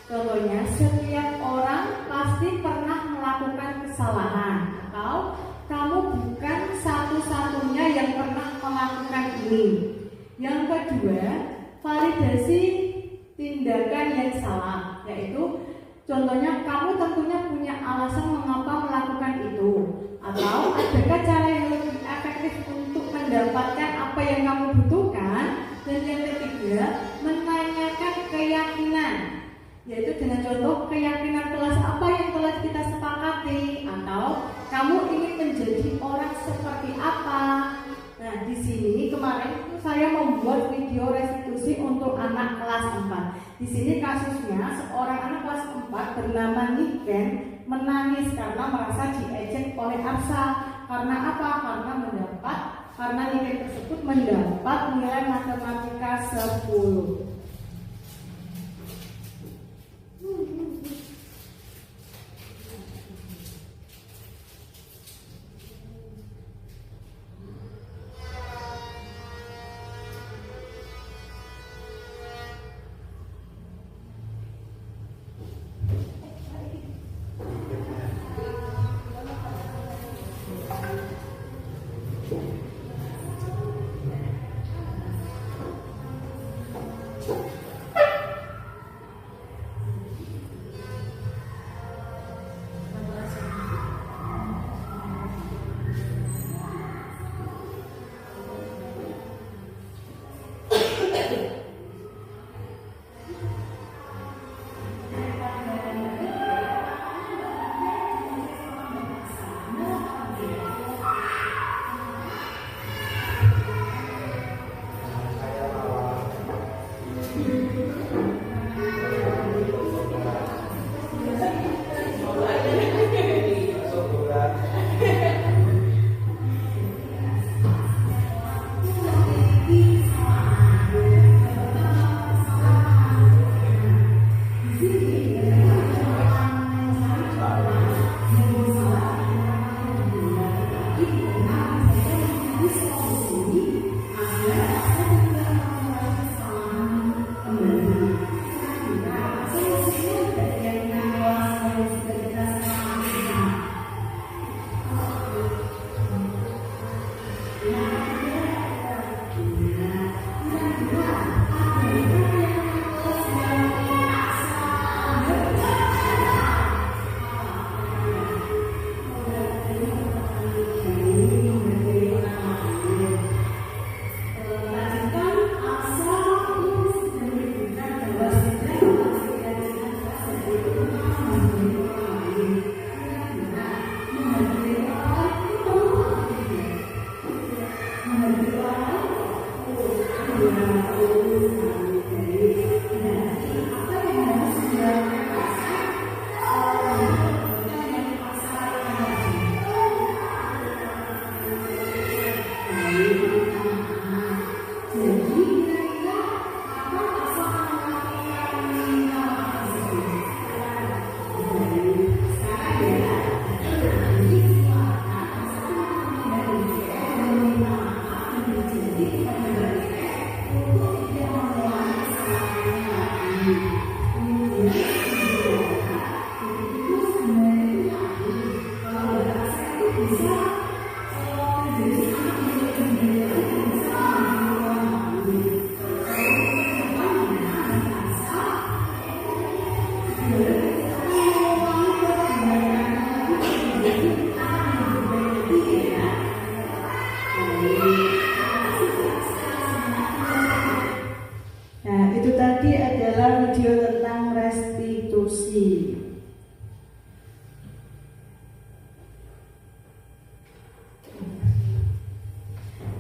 Contohnya, setiap orang pasti pernah melakukan kesalahan, atau kamu bukan satu-satunya yang pernah melakukan ini. Yang kedua, validasi tindakan yang salah, yaitu contohnya kamu tentunya punya alasan mengapa melakukan itu, atau adakah cara yang lebih efektif untuk mendapatkan apa yang kamu butuhkan. Dan yang ketiga, menanyakan keyakinan, yaitu dengan contoh keyakinan kelas apa yang telah kita sepakati, atau kamu ingin menjadi orang seperti apa. Nah, di sini kemarin saya membuat video restitusi restitusi untuk anak kelas 4. Di sini kasusnya seorang anak kelas 4 bernama Niken menangis karena merasa diejek oleh Arsa. Karena apa? Karena Niken tersebut mendapat nilai matematika 10.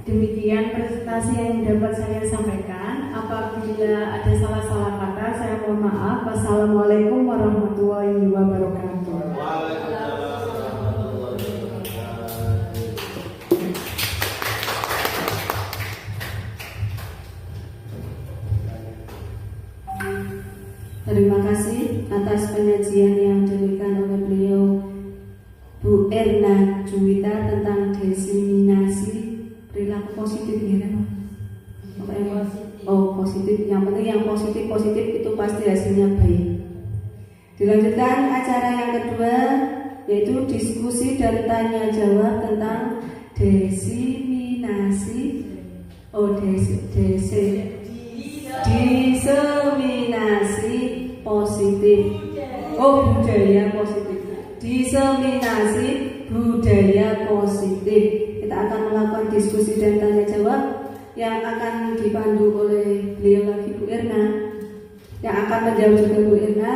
Demikian presentasi yang dapat saya sampaikan. Apabila ada salah-salah kata, saya mohon maaf. Wassalamualaikum warahmatullahi wabarakatuh. Terima kasih atas penyajian yang diberikan oleh beliau Bu Erna Juwita tentang diseminasi perilaku positif ya kan? Oh positif, yang penting yang positif itu pasti hasilnya baik. Dilanjutkan acara yang kedua yaitu diskusi dan tanya jawab tentang diseminasi positif. Budaya positif. Diseminasi budaya positif. Kita akan melakukan diskusi dan tanya jawab yang akan dipandu oleh beliau lagi Bu Erna, yang akan menjawab juga Bu Erna,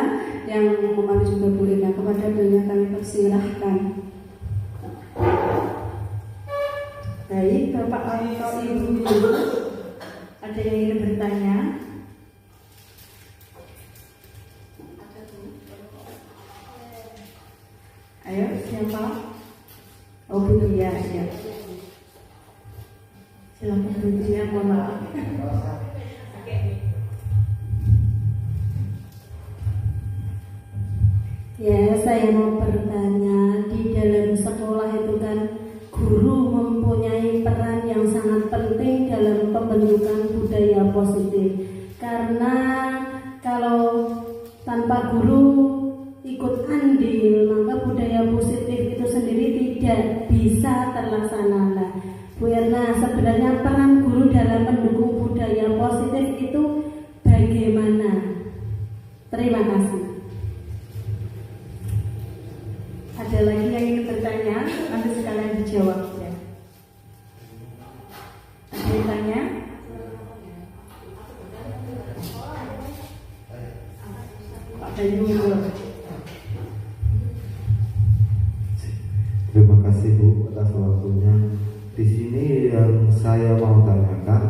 yang memandu juga Bu Erna. Kepada beliau kami persilahkan. Baik, Bapak atau Ibu guru, ada yang ingin bertanya? Ayo, siapa? Oh, Bu Tia, ya. Silakan Bu Tia, mohon maaf. Ya, saya mau bertanya, di dalam sekolah itu kan guru mempunyai peran yang sangat penting dalam pembentukan budaya positif. Karena kalau tanpa guru ikut andil, maka budaya positif itu sendiri tidak bisa terlaksana. Bu Erna, sebenarnya peran guru dalam mendukung budaya positif itu bagaimana? Terima kasih. Ada lagi yang ingin bertanya? Nanti sekalian dijawab ya. Ada yang tanya? Pak Bayu. Terima kasih Bu atas waktunya. Di sini yang saya mau tanyakan,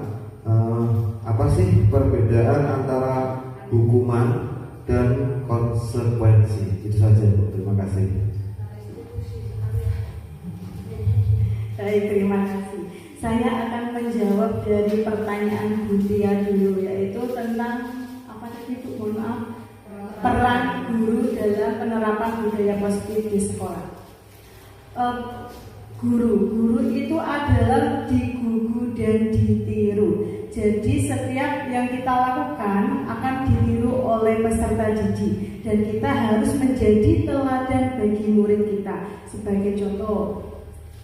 apa sih perbedaan antara hukuman dan konsekuensi? Itu saja Bu. Terima kasih. Baik, terima kasih. Saya akan menjawab dari pertanyaan Bu Tia dulu, yaitu tentang apa tadi Bu? Mohon maaf. Peran guru dalam penerapan budaya positif di sekolah. Guru itu adalah digugu dan ditiru. Jadi setiap yang kita lakukan akan ditiru oleh peserta didik, dan kita harus menjadi teladan bagi murid kita. Sebagai contoh,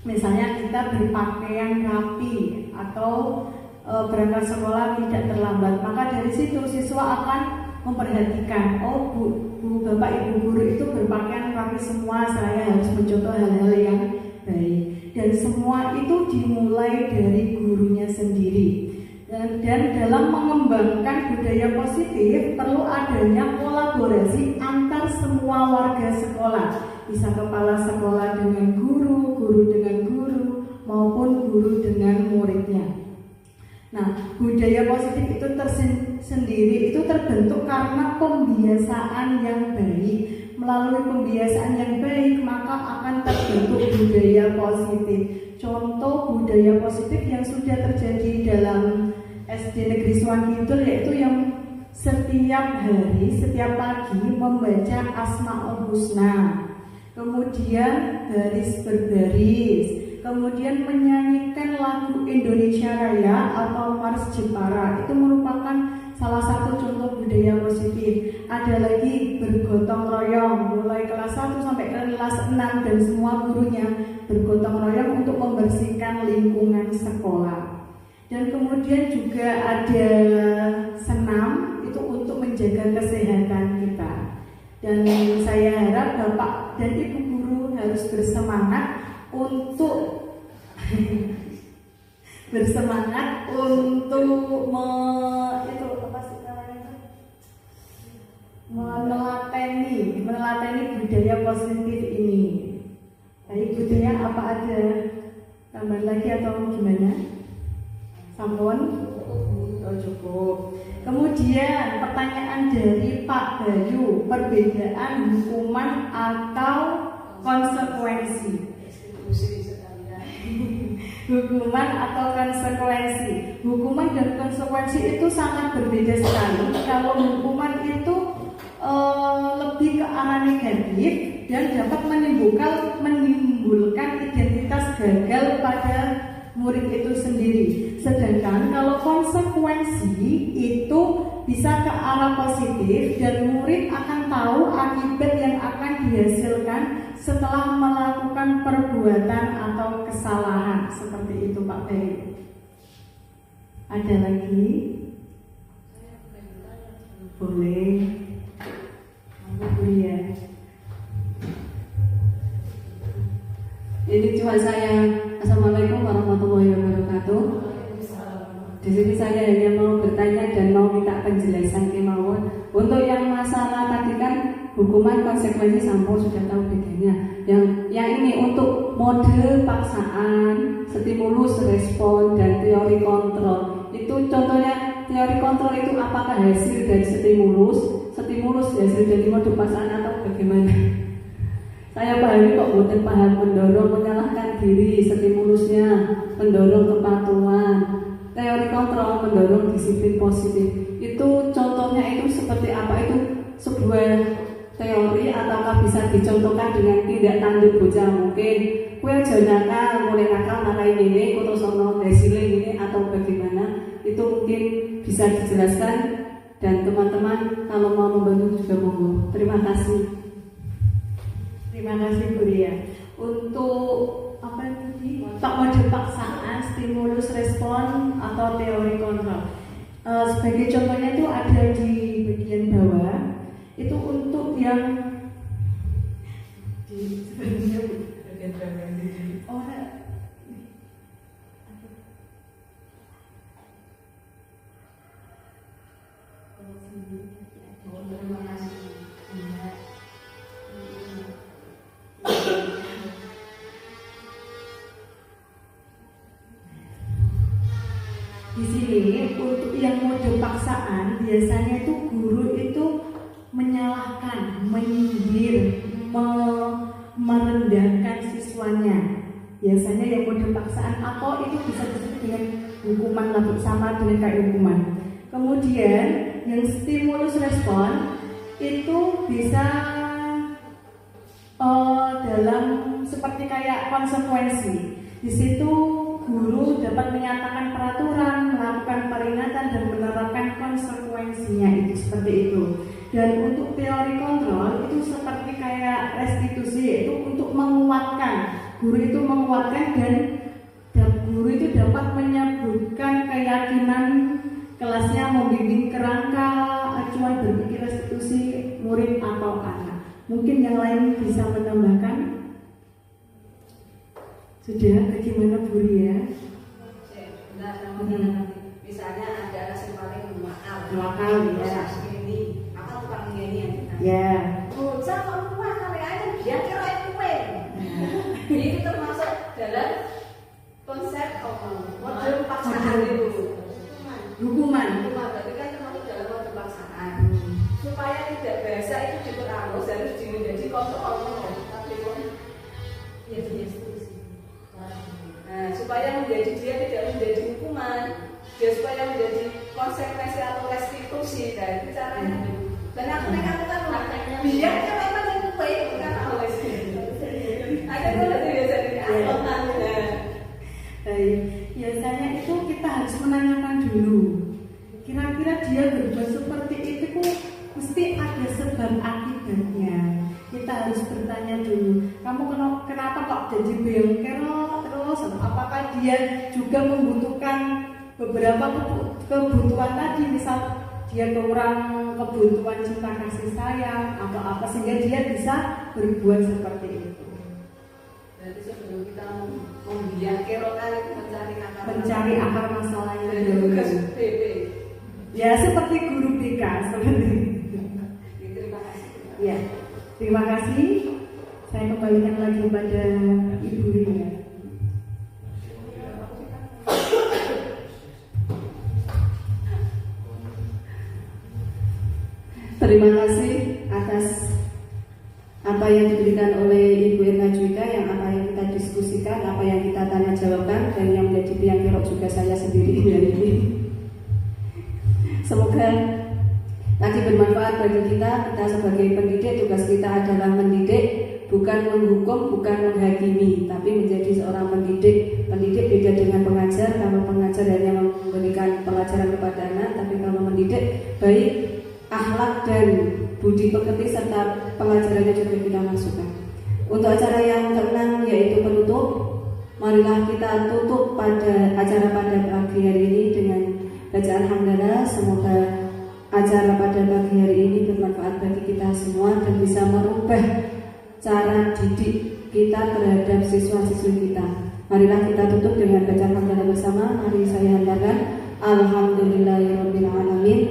misalnya kita berpakaian rapi atau berangkat sekolah tidak terlambat, maka dari situ siswa akan memperhatikan, oh bu bapak ibu guru itu berpakaian rapi semua, saya harus mencontoh hal-hal yang baik. Dan semua itu dimulai dari gurunya sendiri. Dan dalam mengembangkan budaya positif perlu adanya kolaborasi antar semua warga sekolah, bisa kepala sekolah dengan guru, guru dengan guru, maupun guru dengan muridnya. Nah, budaya positif itu sendiri itu terbentuk karena pembiasaan yang baik. Melalui pembiasaan yang baik, maka akan terbentuk budaya positif. Contoh budaya positif yang sudah terjadi dalam SD Negeri Suwan Kidul yaitu yang setiap hari, setiap pagi membaca Asmaul Husna, kemudian baris berbaris, kemudian menyanyikan lagu Indonesia Raya atau Mars Jepara. Itu merupakan salah satu contoh budaya positif. Ada lagi bergotong royong, mulai kelas 1 sampai kelas 6 dan semua gurunya bergotong royong untuk membersihkan lingkungan sekolah. Dan kemudian juga ada senam, itu untuk menjaga kesehatan kita. Dan saya harap Bapak dan Ibu guru harus bersemangat untuk menelateni budaya positif ini. Baik, budaya apa ada tambahan lagi atau gimana? Sampun? Oh, cukup. Kemudian pertanyaan dari Pak Bayu, perbedaan hukuman atau konsekuensi. Hukuman atau konsekuensi. Hukuman dan konsekuensi itu sangat berbeda sekali. Kalau hukuman itu lebih ke arah negatif dan dapat menimbulkan identitas gagal pada murid itu sendiri. Sedangkan kalau konsekuensi itu bisa ke arah positif dan murid akan tahu akibat yang akan dihasilkan setelah melakukan perbuatan atau kesalahan. Seperti itu Pak Bayu. Ada lagi? Boleh. Ya. Ini cuma saya. Assalamualaikum warahmatullahi wabarakatuh. Di sini saya hanya mau bertanya dan mau minta penjelasan kemauan. Untuk yang masalah tadi kan hukuman konsekuensi sampo sudah tahu bedanya. Yang ini untuk mode paksaan, stimulus respon dan teori kontrol. Itu contohnya teori kontrol itu apakah hasil dari stimulus hasil dari mode paksaan atau bagaimana? Saya pahami kok boten paham mendorong menyalahkan diri, stimulusnya mendorong kepatuhan, teori kontrol mendorong disiplin positif. Itu contohnya itu seperti apa? Itu sebuah teori ataukah bisa dicontohkan dengan tindak tanduk bocah mungkin kue aja nakal, mulai nakal nakai ini, terus ono desile ini atau bagaimana? Itu mungkin bisa dijelaskan dan teman-teman kalau mau membantu juga monggo. Terima kasih. Terima kasih Bu Ria. Untuk apa tadi? Mode paksaan, stimulus respon atau teori kontrol. Sebagai contohnya itu ada di bagian bawah. Itu untuk yang di sebenarnya bagian bawah ini. Oh, Terima kasih. di sini untuk yang mode paksaan biasanya itu guru itu menyalahkan, menyindir, merendahkan siswanya. Biasanya yang mode paksaan atau itu bisa disebut dengan hukuman lebih sama dengan kayak hukuman. Kemudian yang stimulus respon itu bisa dalam seperti kayak konsekuensi. Di situ guru dapat menyatakan peraturan, melakukan peringatan dan menerapkan konsekuensinya itu seperti itu. Dan untuk teori kontrol itu seperti kayak restitusi, itu untuk menguatkan. Guru itu menguatkan dan guru itu dapat menyebutkan keyakinan kelasnya, membimbing kerangka acuan berpikir restitusi murid atau anak. Mungkin yang lain bisa menambahkan. Sudah, bagaimana Bu Ria? Misalnya ada anak yang paling Nakal, ya. Ini, apa tukang ini? Ya. Bocah kalau rumah kali aja dia kira kue. Ini termasuk dalam konsep model paksaan itu. Hukuman. Berarti kan termasuk dalam model paksaan. Supaya tidak biasa itu diperhalus harus menjadi kontrol. Tapi pun ya nah, supaya menjadi dia tidak menjadi hukuman, dia supaya menjadi konsekuensi atau restitusi. Nah, itu caranya. Dan aku kan biar kan memang yang baik bukan oleh ada kalau biasa di angkatan. Biasanya itu kita harus menanyakan dulu. Kira-kira dia berbuat seperti itu mesti ada sebab akibatnya. Kita harus bertanya dulu. Kamu kenapa kok jadi bengkel terus? Apakah dia juga membutuhkan beberapa kebutuhan tadi, misal dia kurang kebutuhan cinta kasih sayang atau apa sehingga dia bisa berbuat seperti itu. Berarti sebelum kita membiarkan itu mencari akar masalahnya dulu. Ya seperti guru BK seperti itu. Terima kasih. Ya, terima kasih. Saya kembalikan lagi kepada Ibu Ria. Terima kasih atas apa yang diberikan oleh Ibu Irna Juwika, yang apa yang kita diskusikan, apa yang kita tanya jawabkan, dan yang menjadi biang kerok juga saya sendiri hari ini. Semoga tadi bermanfaat bagi kita. Kita sebagai pendidik, tugas kita adalah mendidik, bukan menghukum, bukan menghakimi, tapi menjadi seorang pendidik. Pendidik beda dengan pengajar. Kalau pengajar hanya memberikan pelajaran kepada anak, tapi kalau mendidik baik akhlak dan budi pekerti serta pelajarannya juga kita masukkan. Untuk acara yang ke-6 yaitu penutup, marilah kita tutup pada acara pada pagi hari ini dengan bacaan hamdalah. Semoga acara pada pagi hari ini bermanfaat bagi kita semua dan bisa merubah cara didik kita terhadap siswa-siswi kita. Marilah kita tutup dengan bacaan hamdalah bersama. Mari saya hantarkan Alhamdulillahirabbil alamin.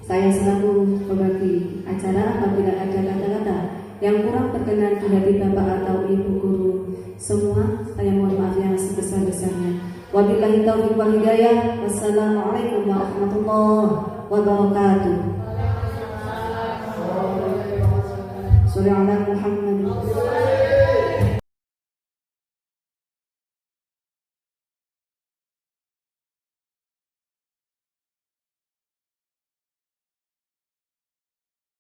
Saya selaku pembagi acara, apabila ada kata-kata yang kurang berkenan di hati Bapak atau Ibu guru semua, saya mohon maaf yang sebesar-besarnya. Wabillahi taufiq wal hidayah. Wassalamualaikum warahmatullahi wabarakatuh. Shallallahu alaihi Muhammad.